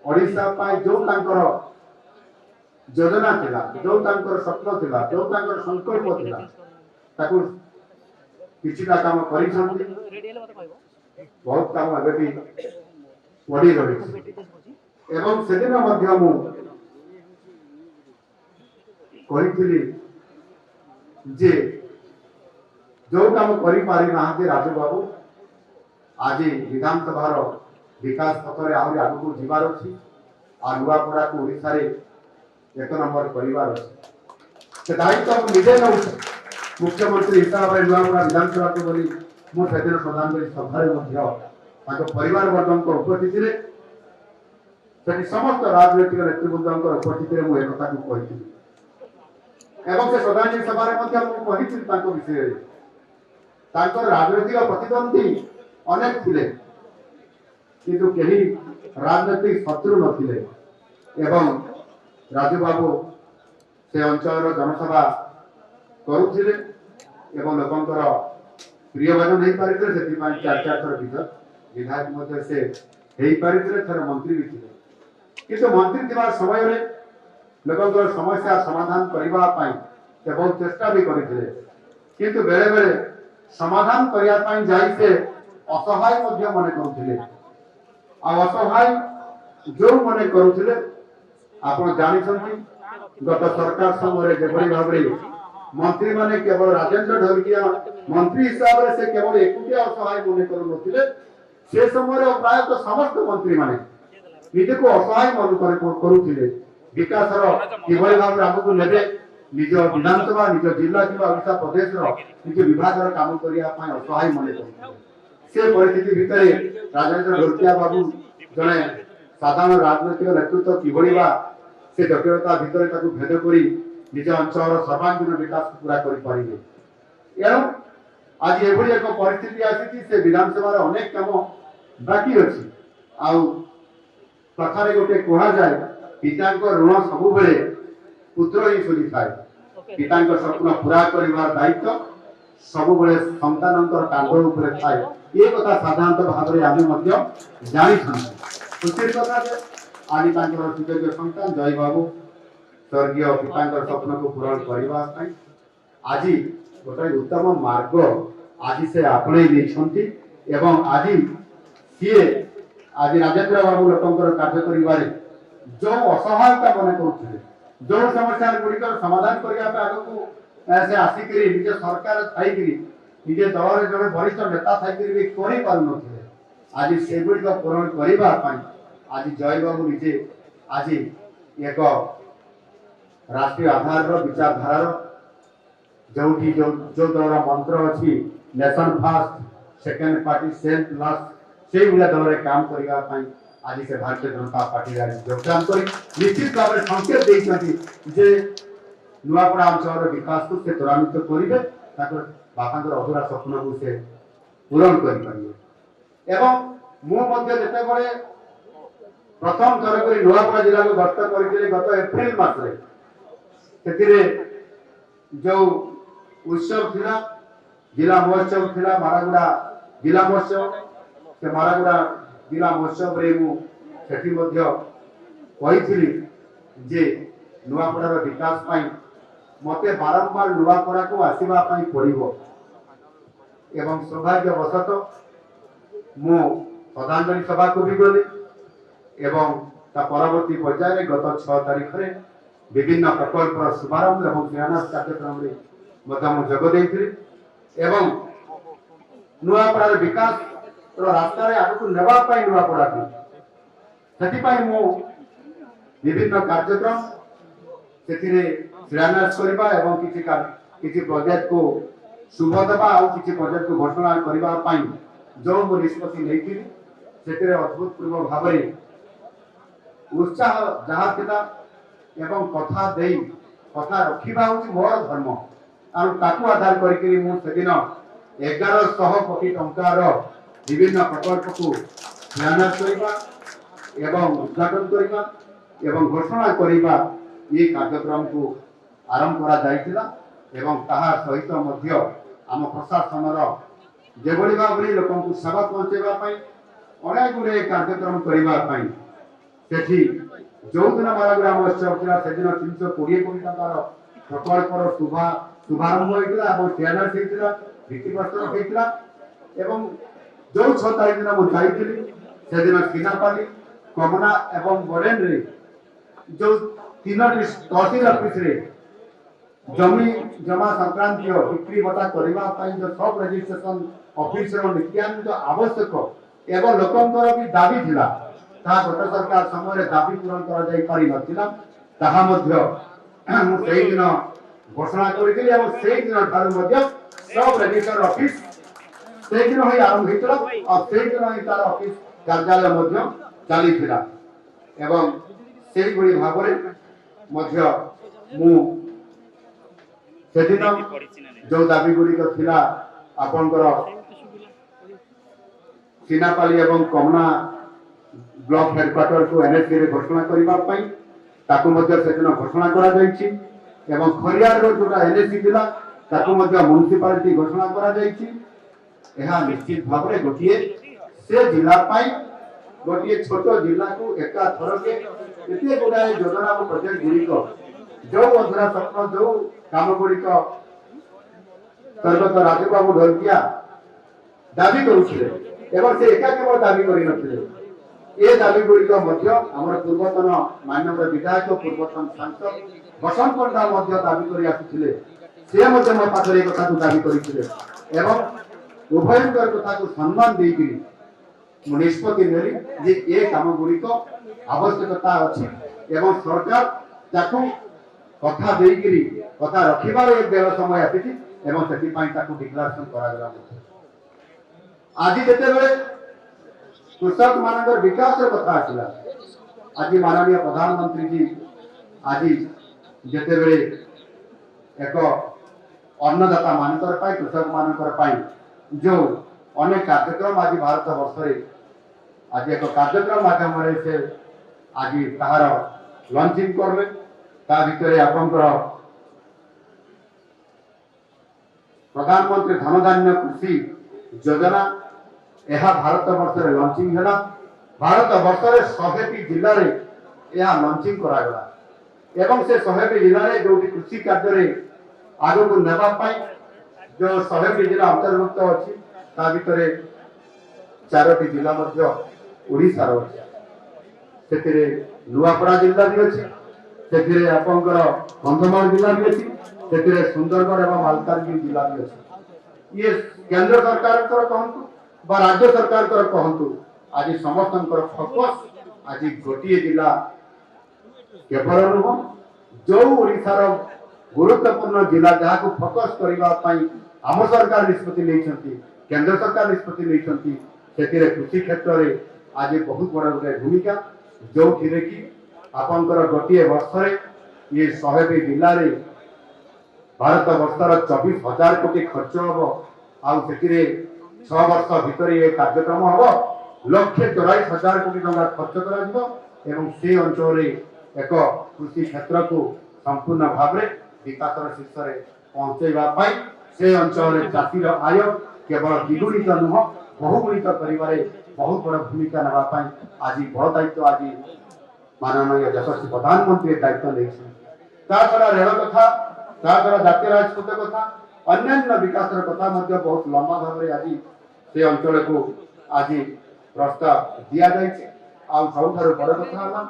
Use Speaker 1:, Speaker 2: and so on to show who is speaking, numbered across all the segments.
Speaker 1: ओडिशा पाई जो तांकर योजना थिला जो तांकर स्वप्न थिला जो तांकर संकल्प थिला ताकू किछिटा काम करि छथि बहुत काम एबे भी पड़ी रही एवं सेदिन मध्य मु कहिथिली जे जो काम करि पारि नाहते राजू बाबू आज विधानसभा विकास पथरे आहरी आगु जीवार अछि आ नुआपड़ा को ओडिसा रे एक नंबर परिवार अछि से दायित्व हम निजे नउ मुख्यमंत्री हिसाब रे नुआपड़ा विधानसभा को बोली मो सेदिन प्रधानमंत्री सभा रे मध्य ताको परिवार वर्ग को उपस्थिति रे सेठी समस्त राजनीतिक नेतृवृंद को उपस्थिति रे मु एक कथा को कहिथिली एवं से श्रद्धांजलि सभा रे मध्य मु कहिथिली ताको विषय रे ताको राजनीतिक प्रतिद्वंदी अनेक थिले किंतु केही राजनीतिक शत्रु नथिले एवं राजू बाबू से अंचल जनसभा करुथिले एवं लोकंकर प्रिय भजन नहीं पारिथिले सेति पाई चार थर विधायक मध्य से हेई पारिथिले थर मंत्री भी थिले किंतु मंत्री थिबा समय रे लोकंकर समस्या समाधान करबा पाई से बहुत चेष्टा भी करिथिले किंतु बेले बेले समाधान करिया पाई जाई से असहाय मध्य मने करुथिले आ असहाय जो मने करुथिले आपण जानि छथि गत सरकार समय जेबरी भाबरे मंत्री माने केवल राजेंद्र ढोलकिया मंत्री हिसाब रे से केवल एकुटिया असहाय मने करू नथिले से समय रे प्राय तो समस्त मंत्री माने निजे को असहाय मन करुथिले विकास रो किबरी भाबरे आगु लेबे निज विधानसभा निज जिला किबा ओडिशा प्रदेश रो निज विभाग रो काम करिया पाई असहाय मने करुथिले से परिस्थिति भितरे राजेंद्र ढोलकिया बाबू जने साधारण राजनीतिक नेतृत्व किबा से जटिलता भितरे ताकू भेद करी निज अंचल सर्वांगीन विकास पूरा करि पारिबे एवं आज एभली एक परिस्थिति आसी से विधानसभा रे अनेक काम बाकी अछि आउ कथारे गोटे कोहा जाय पिता को ऋण सब बेले पुत्र ही सुनि थाए पिता को स्वप्न पूरा करिवार दायित्व सब बेले संतानंतर कांध ऊपर थाए ये कथा साधारणतः भाव रे आमे मध्य जानि छन खुशी कथा जे आदि तांकर सुयोग्य संतान जय बाबू स्वर्गीय पितांकर स्वप्न को पूरा करबा पई आज गोटे उत्तम मार्ग आज से आपणे नै छंती एवं आज सीए आज राजेंद्र बाबू लोकंकर कार्य करिवारे जो असहायता मने करूथिले जो समस्या गुड़िकर समाधान करिया पे आगो को ऐसे आसिकरी निज सरकार थाइकरी निजे दल रे जने वरिष्ठ नेता थाइकरी भी करि पारु नथिले आज से गुड़िक पूरण करिबा पई आज जय बाबू निजे आज एक राष्ट्रीय आधार रो विचारधारा रो जोठी जो दल मंत्र अछि nation first second party self last से गुला दल रे काम करिया पई आज से भारतीय जनता पार्टी रे योगदान करी निश्चित भाव में संकेत देई छथि जे नुआपड़ा अंचल विकास को से त्वरान्वित करिवे ताकर बापांकर अधूरा स्वप्न को से पूरण करि परिवे एवं मु मध्य जेते बळे प्रथम थर करी नुआपड़ा जिला को गस्त करिथिले गत एप्रिल मास रे सेतिरे जो उत्सव थिला जिला महोत्सव थिला मारागुड़ा जिला महोत्सव से मारागुड़ा जिला महोत्सव रे मु सेठी मध्य कहिथिली जे नुआपड़ा रो विकास पई मते बारंबार नुआपड़ा को आसीबा पई पड़िबो एवं सौभाग्यवशत मु श्रद्धांजलि सभा को भी गली एवं ता परवर्ती पर्याय रे गत 6 तारिख रे विभिन्न प्रकल्प शुभारंभ एवं शिलान्यास कार्यक्रम रे मध्य मु जोग देइथिली एवं नुआपड़ा रो विकास रो रास्ता रे आगु नेबा पई नुआपड़ा को सेति पई मु विभिन्न कार्यक्रम सेतिरे शिलान्यास करबा एवं किछि प्रोजेक्ट को शुभ देबा और किछि प्रोजेक्ट को घोषणा करबा पई जो मु निष्पत्ति लेथिली सेतिरे अद्भुतपूर्व भाव रे उत्साह जहा थिला एवं कथा देई कथा रखिबा होची मोर धर्म और ताकू आधार करिकरी मु सेदिन 1100 कोटी टंकार विभिन्न प्रकल्प को शिलान्यास करबा एवं उद्घाटन करबा एवं घोषणा करबा ये कार्यक्रम को आरंभ करा जाइतिला एवं ताहा सहित मध्य आम प्रशासन रो जेबोली भाबरे लोकन को सेवा पहुंचेबा पई अनेक गुरे कार्यक्रम करबा पई सेठी जो दिन मालग्रा महोत्सव थिला से दिन 320 कोटी टंकार प्रकल्पर शुभारंभ होइतिला एवं ट्रेलर हेइतिला भित्तिप्रस्तर हेइतिला एवं जो 6 तारिख दिन मु जाइतिली से दिन सिनापाली कमना एवं बोरेन रे जो तीनोटी तहसील ऑफिस रे जमी जमा संक्रांतीय बिक्री बटा करबा पई जो सब रजिस्ट्रेशन ऑफिस रो नित्याନ୍ତ आवश्यक एवं लोकंकर भी दाबी थिला ता गत सरकार समय दाबी पूरण करा जाई पारि नथिला ताहा मध्य मु सेही दिन घोषणा करिथिली एवं सेही दिन ठारू मध्य सब रजिस्टर ऑफिस सेही दिन होई आरंभ हेतला और सेही दिन होई तार ऑफिस कार्यालय मध्य चाली थिला एवं सेही गुडी भाबरे मध्य मु सेदिन जो दाबी गुडी थिला आपनकर सिनापाली एवं कमना ब्लॉक हेडक्वार्टर को एनएससी रे घोषणा करबा पई ताकू मध्य सेदिन घोषणा करा जायछि एवं खरियार रो जोटा एनएससी दिला ताकू मध्य म्युनिसिपालिटी घोषणा करा जायछि एहा निश्चित भाबरे गोटिए से जिला पई गोटिए छोटो जिला को एका थरके एते गुडाए योजना को प्रोजेक्ट गुडी को जो अधुरा सपन जो काम गुडी को सर्वत राजबाबू ढोलकिया दाबी करुछिले एवं से एका केवल दाबी करि नथिले ए दाबी गुडी को मध्य हमर पूर्वतन माननीय विधायक पूर्वतन सांसद बसंत पंडा मध्य दाबी करि आछिले से मध्य म पाखरे कथा को दाबी करिथिले एवं उभयंकर कथा को सम्मान देइकि मु निष्पत्ति नेली जे ए काम गुडी को आवश्यकता अछि एवं सरकार ताकू कथा देइकि कथा रखिबार एक बेल समय आछि एवं सेति पई ताकू डिक्लेरेशन करा गेला आज जेते बेले कृषक मानकर विकास कथा आसिला आज माननीय प्रधानमंत्री जी आज जेते बेले एक अन्नदाता मानकर पाई कृषक मानकर पाई जो अनेक कार्यक्रम आज भारत वर्ष रे आज एक कार्यक्रम माध्यम रे से आज ताहार लॉन्चिंग करले ता भितरे आपनकर प्रधानमंत्री धन धान्य कृषि योजना यह भारत वर्ष रे लॉन्चिंग हैला भारत वर्ष रे 100टी जिल्ला रे यह लॉन्चिंग करा गला एवं से 100टी जिल्ला रे जो कृषि कार्य रे आगो को नेबा पाई जो 100टी जिल्ला अंतर्भुक्त अछि ता भितरे 4टी जिल्ला मध्य ओडिसा रो अछि सेतिरे नुआपड़ा जिल्ला भी अछि सेतिरे आपनकर कंधमाल जिल्ला भी अछि सेतिरे सुंदरगढ़ एवं मालकानगिरी जिल्ला भी अछि ये केंद्र सरकार कर कहंतु बा राज्य सरकार कर कहंतु आज समस्तनकर फोकस आज गोटिए जिला केवल नुह जो ओडिसा रो गुरुत्वपूर्ण जिला जहाँ को फोकस करबा पई आम सरकार निष्पत्ति लेछंती केंद्र सरकार निष्पत्ति लेछंती सेतिरे कृषि क्षेत्र रे आज बहुत बड़ा गोटे भूमिका जो थिरे कि आपनकर गोटिए वर्ष रे ये 100टी जिल्ला रे भारत वर्षर 24,000 कोटी खर्च हबो आ सेतिरे 6 वर्ष भीतर ये कार्यक्रम हबो 1,84,000 कोटी टका खर्च करा दिबो एवं से अंचल रे एक कृषि क्षेत्र को संपूर्ण भाव रे विकास र शीर्ष रे पहुंचेबा पाई से अंचल रे चाषी र आय केवल द्विगुणित नुह बहुगुणित करिबारे बहुत बड़ा भूमिका नेबा पाई आज बड़ दायित्व आज माननीय यशस्वी प्रधानमंत्री दायित्व लेछन ता द्वारा रेल कथा ता द्वारा जातीय राजपथ कथा अन्य विकास र कथा मध्य बहुत लंबा भाव रे आज से अंचल को आज प्रस्ताव दिया जायछि आ सबथार बड़ कथा हला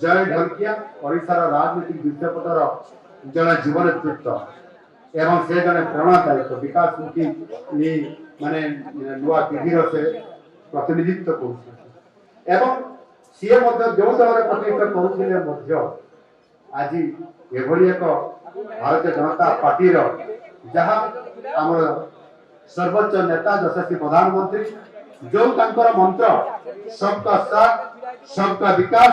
Speaker 1: जय ढलकिया ओडिसा र राजनीतिक दृश्यपटर जन जीवन नेतृत्व एवं से जन प्रेरणादायक विकासमुखी माने नुआ पीढ़ी से प्रतिनिधित्व कर एवं सी जो दल प्रतिनिधित्व करुले आज एभली एक भारतीय जनता पार्टी जहाँ आम सर्वोच्च नेता यशस्वी प्रधानमंत्री जो तांकर मंत्र सबका साथ सबका विकास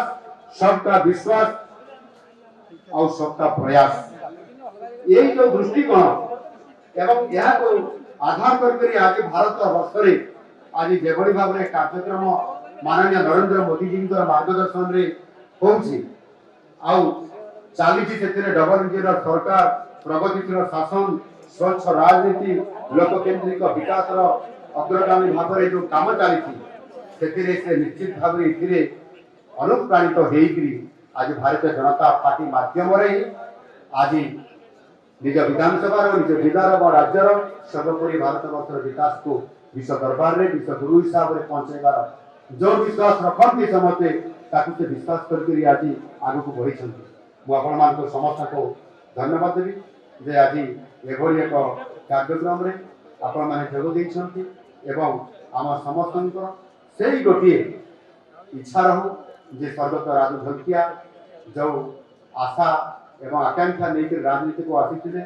Speaker 1: सबका विश्वास और सबका प्रयास यही जो दृष्टिकोण एवं यह को आधार करके आज भारत वर्ष रे आज जेभली भाव रे कार्यक्रम माननीय नरेंद्र मोदी जी मार्गदर्शन रे होउछि आउ चालीछि सेतिरे डबल इंजिन सरकार प्रगतिशील शासन स्वच्छ राजनीति लोककेंद्रिक विकास अग्रगामी भाव रे जो काम चालीछि सेतिरे से निश्चित भाव रे इथिरे अनुप्राणित होकर आज भारतीय जनता पार्टी माध्यम आज निज विधानसभा निज जिलार राज्यर सर्वोपरि भारत वर्ष विकास को विश्व दरबार में विश्व गुरु हिसाब से पहुंचाइबार जो विश्वास रखती समस्ते से विश्वास करके आज आग को बढ़ी मुझे समस्त को धन्यवाद देवी जे आज एभली एक कार्यक्रम रे आपण माने जोग देइछंती एवं आम समस्त से गोटे इच्छा रहू जे स्वर्गत राजू ढोलकिया जो आशा एवं आकांक्षा लेकर राजनीति को आसीथिले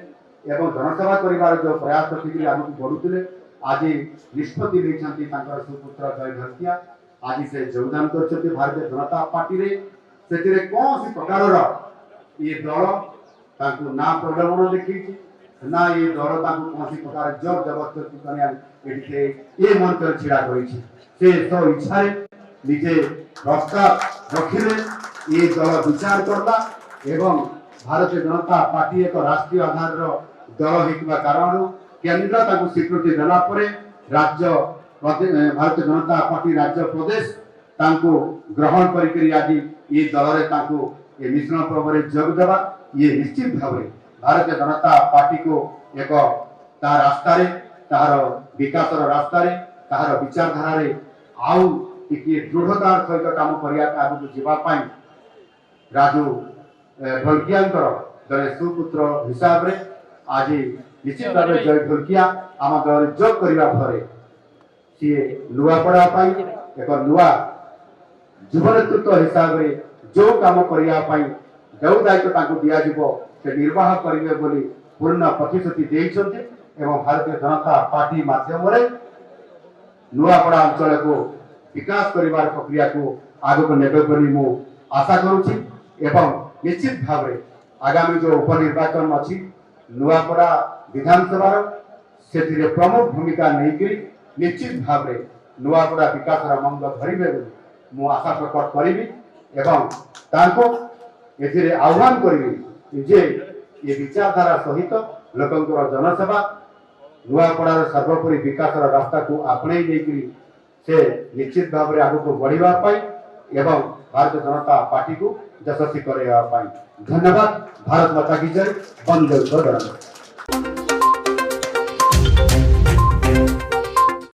Speaker 1: एवं जनसेवा करिवार जो प्रयास रखिकरी आगु बढ़ुथिले आज निष्पत्ति लेछंती तांकर सुपुत्र जय ढोलकिया आज से योगदान करछंती भारतीय जनता पार्टी रे सेतिरे कोनसी प्रकार ये दल तांकु ना प्रलोभन देखी ना ये दल तांकु कोनसी प्रकार जोर जबरदस्ती करिया एठे ये मंच छिड़ा करिछि से तो इच्छा निजे प्रस्ताव रखिले ये दल विचार करला एवं भारतीय जनता पार्टी एक राष्ट्रीय आधार दल होइबा कारण केंद्र तांकु स्वीकृति देला परे राज्य भारतीय जनता पार्टी राज्य प्रदेश तांकु ग्रहण करिकरी आज ये दल रे तांकु ये मिश्रण पर्व रे जोग देबा ये निश्चित भाव भारतीय जनता पार्टी को एक ता रास्ता रे तार विकास रास्ता रे तार विचारधारा रे आउ टिके दृढ़तार सहित काम करिया आगु जीवा पाई राजू ढोलकियांकर जने सुपुत्र हिसाब रे आज निश्चित भाव जय ढोलकिया आम दल जोग करबा फरे सी नुआपड़ा पाई एक नुआ जीव नेतृत्व हिसाब रे जो काम करिया पाई जो दायित्व तांको दिया जिवो से निर्वाह करिवे बोली पूर्ण प्रतिश्रुति देइछन्ते एवं भारतीय जनता पार्टी माध्यम रे नुआपड़ा अंचल को विकास करिवार प्रक्रिया को आगो को नेबे बोली मु आशा करूछि एवं निश्चित भाव रे आगामी जो उपनिर्वाचन अछि नुआपड़ा विधानसभा सेथिरे प्रमुख भूमिका नेइकरी निश्चित भाव रे नुआपड़ा विकास मंग धरिबे बोली मु आशा प्रकट करिबी एवं तांको एथिरे आह्वान करिबी जे ये विचारधारा सहित लोकंकर जनसेवा नुआपड़ार सर्वोपरि विकास रास्ता को आपणे देकरी से निश्चित भाव में आगु को बढ़िबा पाई एवं भारतीय जनता पार्टी को यशस्वी करबा पाई धन्यवाद। भारत माता की जय। वंदे मातरम।